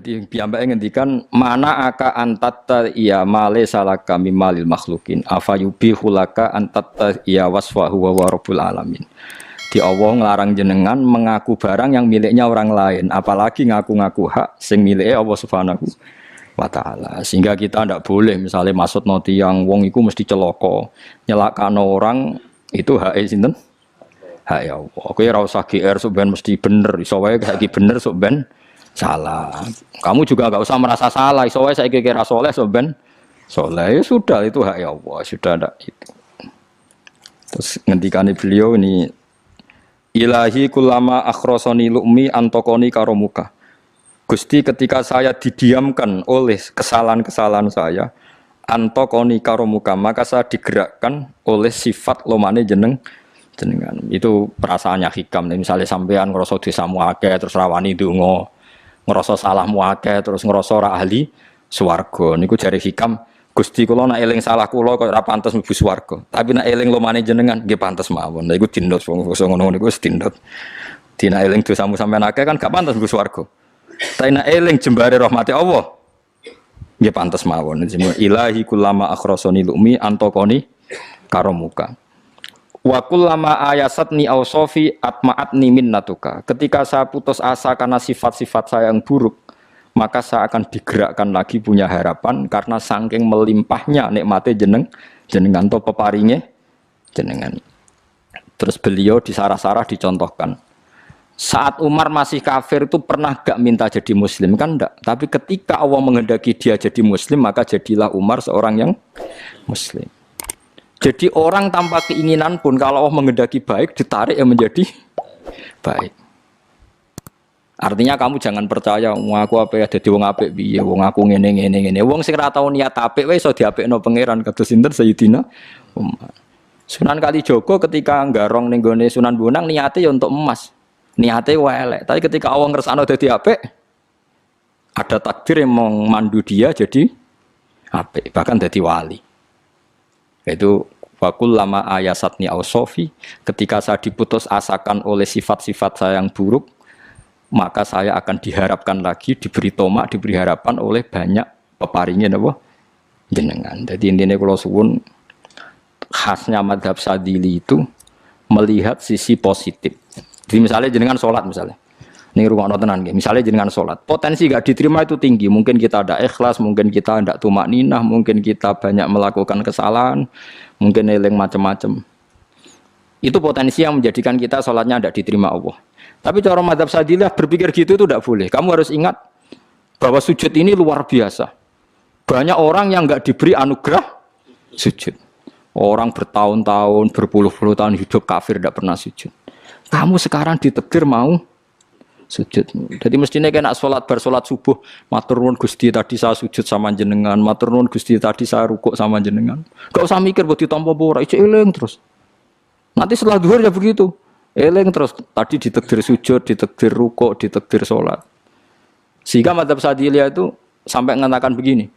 Jadi piyambake ngendikan mana aka antatta iya male salaka mimalil makhlukin afayubihu laka antatta iya wasfahu wa rabbul alamin. Di Allah ngelarang jenengan mengaku barang yang miliknya orang lain, apalagi ngaku-ngaku hak sing miliknya Allah Subhanahu wa taala. Sehingga kita ndak boleh misalnya maksud noti yang wong iku mesti celaka, nyelakano orang itu hak sinten? Hak ya Allah. Kowe ora usah GR sok ben mesti bener, iso wae saiki bener sok ben salah. Kamu juga enggak usah merasa salah, iso wae saiki kira saleh sok ben saleh. Ya sudah itu hak ya Allah, sudah ndak itu. Terus ngendikane beliau ini Ilahi kullama akhrosoni lu'mi antokoni karomuka. Gusti ketika saya didiamkan oleh kesalahan-kesalahan saya, antokoni karomuka, maka saya digerakkan oleh sifat lomane jenengan. Itu perasaannya hikam. Misalnya sampean ngerasa dosamu akeh terus rawani donga, ngerasa salahmu akeh terus ngerasa ora ahli swarga. Niku jare hikam. Gusti kula nek eling salah kula kok ora pantes mlebu swarga. Tapi nek eling lumane jenengan nggih pantes mawon. Lha iku dindot wong ngono niku wis dindot. Dina eling dosamu sampean akeh kan gak pantes mlebu swarga. Tapi nek eling jembare rahmati Allah nggih pantes mawon. Ilahi kullama akhrasani lumi antokoni karomuka. Wa kullama ayasatni ausofi atma'atni minnatuka. Ketika saya putus asa karena sifat-sifat saya yang buruk, maka saya akan digerakkan lagi punya harapan karena saking melimpahnya nikmate jenengan to peparinge jenengan. Terus beliau di sarah-sarah dicontohkan. Saat Umar masih kafir itu pernah gak minta jadi muslim kan enggak, tapi ketika Allah menghendaki dia jadi muslim maka jadilah Umar seorang yang muslim. Jadi orang tanpa keinginan pun kalau Allah menghendaki baik ditarik yang menjadi baik. Artinya kamu jangan percaya wong aku apik dadi wong apik piye, wong aku ngene. Wong sing ora tau niat apik wae iso diapikno pangeran kados sinten Sayyidina Umar. Sunan Kalijaga ketika nggarong ning gone Sunan Bonang niate ya untuk emas. Niate wae elek, tapi ketika Allah ngersakno dadi apik ada takdir yang memandu dia jadi apik, bahkan dadi wali. Itu wakul lama ayasatni ausofi, ketika saya diputus asakan oleh sifat-sifat saya yang buruk, maka saya akan diharapkan lagi, diberi tomak, diberi harapan oleh banyak peparingnya napa jenengan. Jadi intinya kalau suwun khasnya madhab Sadili itu melihat sisi positif. Jadi misalnya jenengan sholat misalnya, ini rumah tenan, misalnya jenengan sholat, potensi gak diterima itu tinggi. Mungkin kita ada ikhlas, mungkin kita tidak tumak ninah, mungkin kita banyak melakukan kesalahan, mungkin eling macam-macam. Itu potensi yang menjadikan kita sholatnya tidak diterima Allah. Tapi cara mazhab Sadilah berpikir gitu itu tidak boleh. Kamu harus ingat bahwa sujud ini luar biasa. Banyak orang yang nggak diberi anugerah sujud. Orang bertahun-tahun, berpuluh-puluh tahun hidup kafir tidak pernah sujud. Kamu sekarang ditakdir mau sujud. Jadi mestinya kena sholat bersolat subuh. Matur nuwun Gusti tadi saya sujud sama jenengan. Matur nuwun Gusti tadi saya rukuk sama jenengan. Gak usah mikir buat ditampa ora, ijo eling terus. Nanti setelah zuhur ya begitu. Eling terus tadi ditakdir sujud, ditakdir rukuk, ditakdir sholat. Sehingga mazhab Sadiliyah itu sampai mengatakan begini,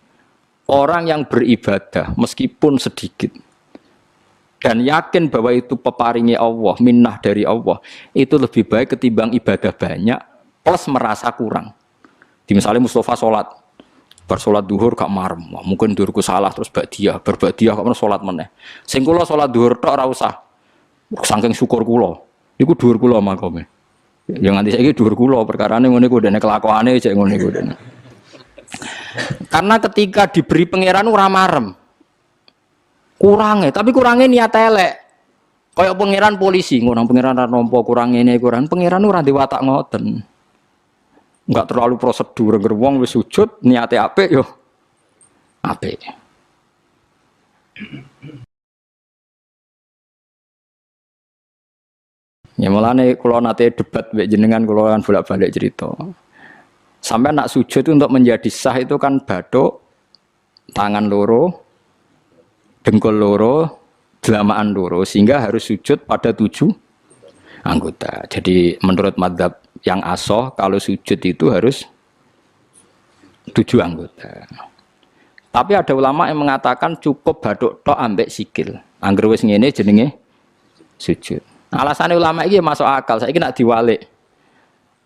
orang yang beribadah meskipun sedikit dan yakin bahwa itu peparingnya Allah, minnah dari Allah, itu lebih baik ketimbang ibadah banyak plus merasa kurang. Di misalnya Mustafa sholat, bersolat duhur gak marem, mungkin duhurku salah terus berbadiah kok sholat meneh. Sing kula sholat duhur tok ora usah, saking syukur kula. Iku dhuwur kula makome. Ya nganti saiki dhuwur kula perkarane ngene iku dene kelakuane cek ngene iku dene. Karena ketika diberi pangeran ora marem. Kurange, tapi kurange niat elek. Kaya pangeran polisi, ngono pangeran ra nampa kurang ngene kurang. Pangeran ora di watak ngoten. Enggak terlalu prosedur ngger wong wis sujud niate apik yo apik. Ya mulane kula nate debat mbek jenengan kula kan bolak-balik cerita. Sampai nak sujud itu untuk menjadi sah itu kan bathuk, tangan loro, dengkul loro, delamaan loro sehingga harus sujud pada 7 anggota. Jadi menurut mazhab yang asoh kalau sujud itu harus 7 anggota. Tapi ada ulama yang mengatakan cukup bathuk tok ambek sikil. Angger wis ngene jenenge sujud. Alasannya ulama ini masuk akal. Saya nak diwalik.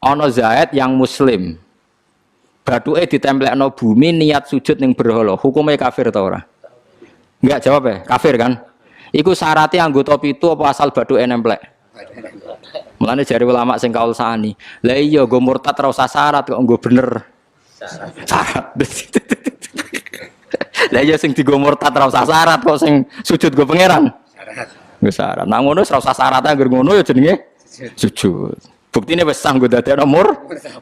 Ono Zaid yang Muslim, Bathuke ditemplekno bumi niat sujud ning berhala, hukume kafir ta ora? Enggak jawab ya, kafir kan? Iku syaratnya anggota pitu apa asal bathuke nemplek? Mulane jari ulama sing kaul sani. Lah iya nggo murtad ora usah syarat kok nggo bener. Syarat. Lah iya sing digo murtad ora usah syarat kok sing sujud nggo pangeran. Syarat. Nggo syarat. Nah ngono ora usah syarat anggere ngono ya jenenge sujud. Buktine wis sah nggo dadekno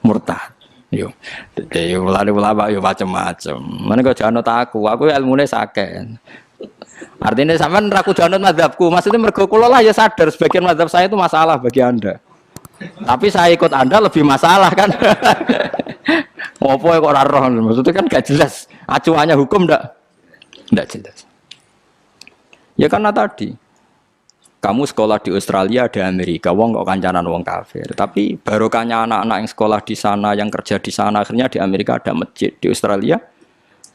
murtad. Yo. Dadi ulama yo macam-macam. Mene kok janut aku ilmune sakeh. Artinya sampean ra kudu anut mazhabku. Maksudnya mergo kula lah ya sadar sebagian mazhab saya itu masalah bagi Anda. Tapi saya ikut Anda lebih masalah kan. Ngopo kok ora roh? Maksudnya kan gak jelas. Acuannya hukum ndak jelas. Ya karena tadi kamu sekolah di Australia, di Amerika, wong kok kancanan wong kafir. Tapi barokahnya anak-anak yang sekolah di sana, yang kerja di sana, akhirnya di Amerika ada masjid, di Australia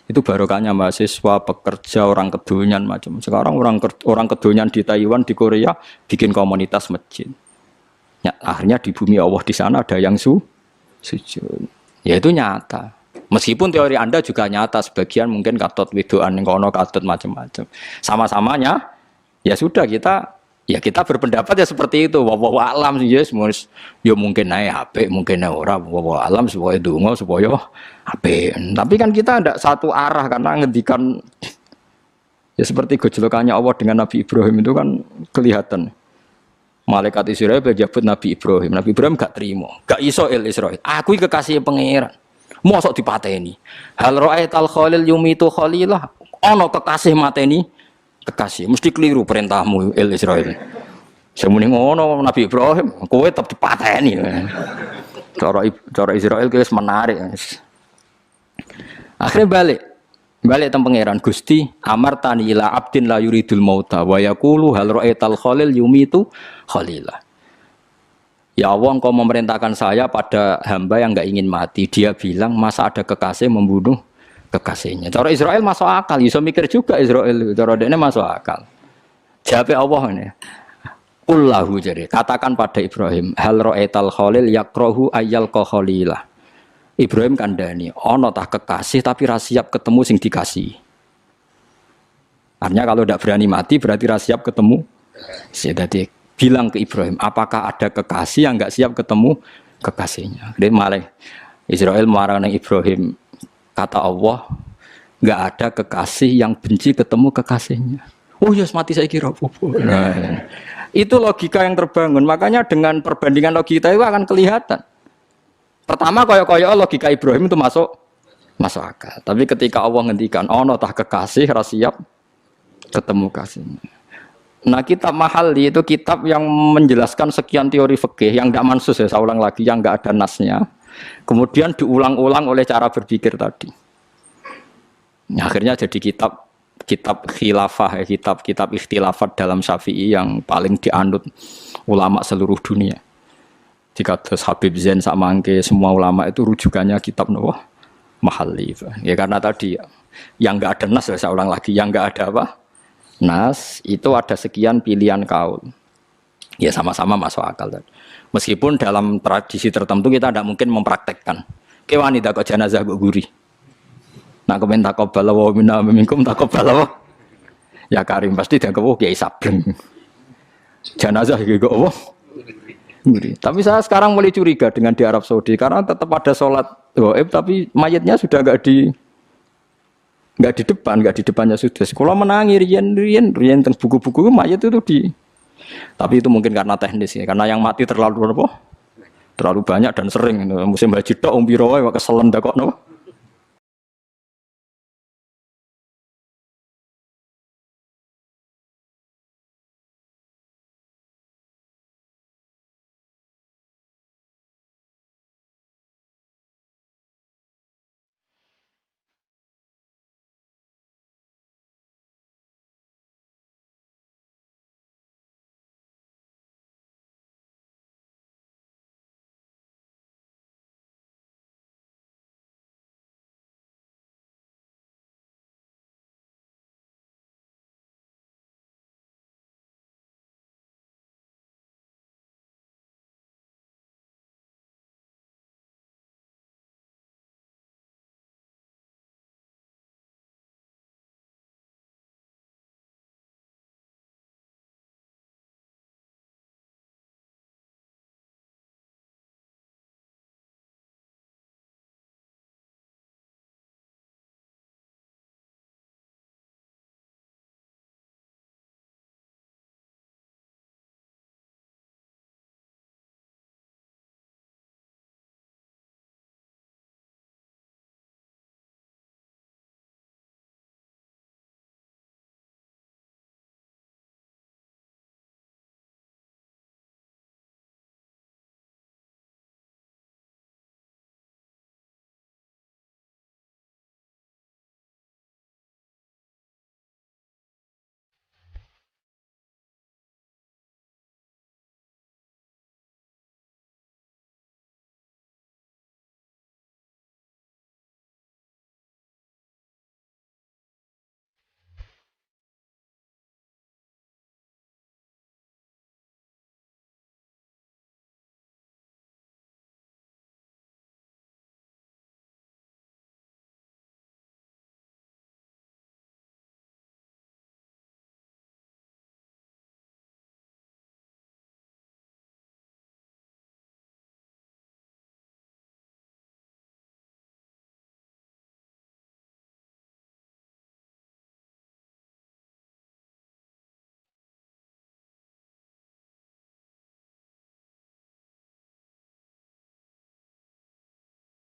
itu barokahnya mahasiswa, pekerja, orang kedonyan macam. Sekarang orang kedonyan di Taiwan, di Korea bikin komunitas masjid. Ya, akhirnya di bumi Allah di sana ada yang sujud. Ya itu nyata. Meskipun teori Anda juga nyata, sebagian mungkin katut widoan ning kono katut macam-macam. Sama-samanya ya sudah kita berpendapat ya seperti itu. Wallahu a'lam sih yes, ya mungkin naik HP, mungkin naik ora. Wallahu a'lam supaya donga supaya HP. Tapi kan kita tidak satu arah karena ngendikan ya seperti gejolokannya Allah dengan Nabi Ibrahim itu kan kelihatan. Malaikat Israel berjabut Nabi Ibrahim. Nabi Ibrahim gak terima, gak iso Israel. Aku kekasih pangeran. Mosok dipateni. Hal ra'aital khalil yumitu khalilah. Ono kekasih mateni kekasih, mesti keliru perintahmu Israel. Semune ngono Nabi Ibrahim, kowe tetep dipateni. Cara Israel wis menarik. Akhirnya balik teng pangeran Gusti, amartani ila abdin la yuridul mauta wa yaqulu hal ra'aital khalil yumitu khalilah. Ya Allah, Engkau memerintahkan saya pada hamba yang enggak ingin mati. Dia bilang, masa ada kekasih membunuh kekasihnya. Cara Israel masuk akal, bisa mikir juga Israel. Cara dia masuk akal. Jawab Allah ini. Qullahu jadi katakan pada Ibrahim, hal ra'aital khalil yakrahu ayyal khalilah. Ibrahim kandhani, ana tah kekasih tapi ra siap ketemu sing dikasih. Artinya kalau tidak berani mati berarti ra siap ketemu. Jadi bilang ke Ibrahim, apakah ada kekasih yang enggak siap ketemu kekasihnya? Dia malah Israel marah dengan Ibrahim. Kata Allah, nggak ada kekasih yang benci ketemu kekasihnya. Oh ya, mati saya kira popo. Nah, itu logika yang terbangun. Makanya dengan perbandingan logika itu akan kelihatan. Pertama, koyo-koyo logika Ibrahim itu masuk akal. Tapi ketika Allah ngendikan, ono tah kekasih rasiap ketemu kasihnya. Nah, kitab Mahalli itu kitab yang menjelaskan sekian teori fikih yang nggak mansus ya, saya ulang lagi, yang nggak ada nasnya. Kemudian diulang-ulang oleh cara berpikir tadi. Nah, akhirnya jadi kitab khilafah, kitab ikhtilafat dalam Syafi'i yang paling dianut ulama seluruh dunia. Jika terus Habib Zain Samangke, semua ulama itu rujukannya kitab Mahalli. Ya karena tadi yang nggak ada nas, saya ulang lagi, yang nggak ada apa? Nas itu ada sekian pilihan kaul. Ya sama-sama masuk akal tadi. Meskipun dalam tradisi tertentu kita tidak mungkin mempraktekkan. Ke wanita kok jenazah kok guri. Nak komen taqabbal wa minna minkum taqabbal. Ya Karim pasti dia kok kiai sableng. Jenazah iki kok apa? Guri. Tapi saya sekarang mulai curiga dengan di Arab Saudi karena tetap ada sholat gaib tapi mayatnya sudah enggak di depannya sudah. Kalau menangi rian tentang buku-buku mayat itu tapi itu mungkin karena teknis ya, karena yang mati terlalu banyak dan sering. Musim haji tok umpiro wae keselen dak kok